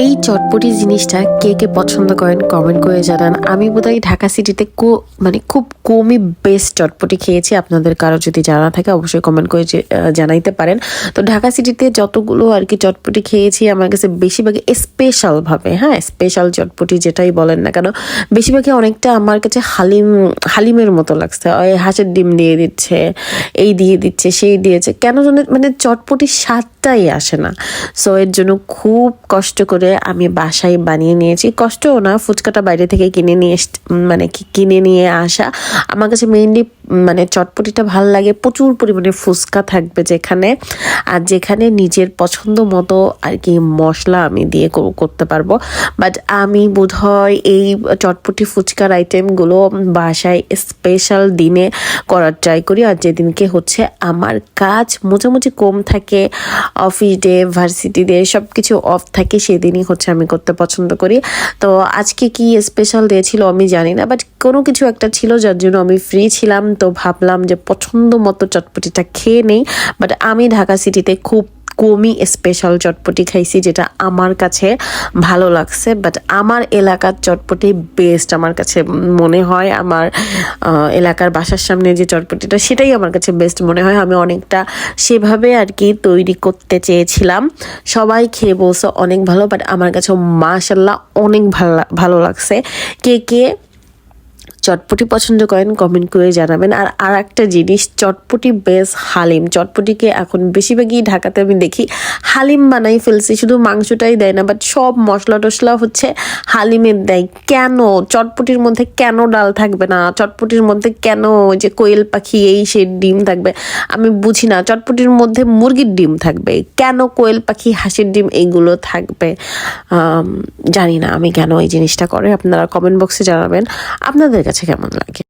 এই চটপটি জিনিসটা কে কে পছন্দ করেন কমেন্ট করে জানান। আমি বোধহয় ঢাকা সিটিতে খুব কমই বেস্ট চটপটি খেয়েছি। আপনাদের কারো যদি জানা থাকে অবশ্যই কমেন্ট করে জানাইতে পারেন। তো ঢাকা সিটিতে যতগুলো আর কি চটপটি খেয়েছি আমার কাছে বেশিরভাগই স্পেশালভাবে, স্পেশাল চটপটি যেটাই বলেন না কেন, বেশিরভাগই অনেকটা আমার কাছে হালিমের মতো লাগছে। ওই হাঁসের ডিম দিয়ে দিচ্ছে, এই দিয়ে দিচ্ছে, সেই দিয়েছে, কেন যেন মানে চটপটির স্বাদটাই আসে না। সো এর জন্য খুব কষ্ট করে আমি বাসায় বানিয়ে নিয়েছি। কষ্টও না, ফুচকাটা বাইরে থেকে কিনে নিয়ে আসা। আমার কাছে মেইনলি চটপটিটা ভাল লাগে, প্রচুর পরিমাণে ফুচকা থাকবে যেখানে, আর যেখানে নিজের পছন্দ মতো আর কি মশলা আমি দিয়ে করতে পারবো। বাট আমি বোধহয় এই চটপটি ফুচকার আইটেমগুলো বাসায় স্পেশাল দিনে করার ট্রাই করি। আর যেদিনকে হচ্ছে আমার কাজ মোটামুটি কম থাকে, অফিস ডে, ভার্সিটি ডে সব কিছু অফ থাকে, সেদিনই হচ্ছে আমি করতে পছন্দ করি। তো আজকে কি স্পেশাল ডে ছিল আমি জানি না, বাট কোনো কিছু একটা ছিল যার জন্য আমি ফ্রি ছিলাম। তো ভাবলাম যে পছন্দ মতো চটপটিটা খেয়ে নেই। বাট আমি ঢাকা সিটিতে খুব কমই স্পেশাল চটপটি খাইছি যেটা আমার কাছে ভালো লাগছে। বাট আমার এলাকার চটপটি বেস্ট আমার কাছে মনে হয়। আমার এলাকার বাসার সামনে যে চটপটিটা, সেটাই আমার কাছে বেস্ট মনে হয়। আমি অনেকটা সেভাবে আর কি তৈরি করতে চেয়েছিলাম। সবাই খেয়ে বলছে অনেক ভালো, বাট আমার কাছে মাশাআল্লাহ অনেক ভালো লাগছে। কে কে চটপটি পছন্দ করেন কমেন্ট করে জানাবেন। আর একটা জিনিস, চটপটি বেশ হালিম, চটপটিকে এখন বেশিরভাগই ঢাকাতে আমি দেখি হালিম বানাই ফেলছে, শুধু মাংসটাই দেয় না, বাট সব মশলা টশলা হচ্ছে হালিমের দেয়। কেন চটপটির মধ্যে কেন ডাল থাকবে না? চটপটির মধ্যে কেন ওই যে কোয়েল পাখি এই সে ডিম থাকবে? আমি বুঝি না। চটপটির মধ্যে মুরগির ডিম থাকবে, কেন কোয়েল পাখি হাঁসের ডিম এইগুলো থাকবে? জানি না আমি কেন এই জিনিসটা করে। আপনারা কমেন্ট বক্সে জানাবেন আপনাদের কাছে কেমন লাগে।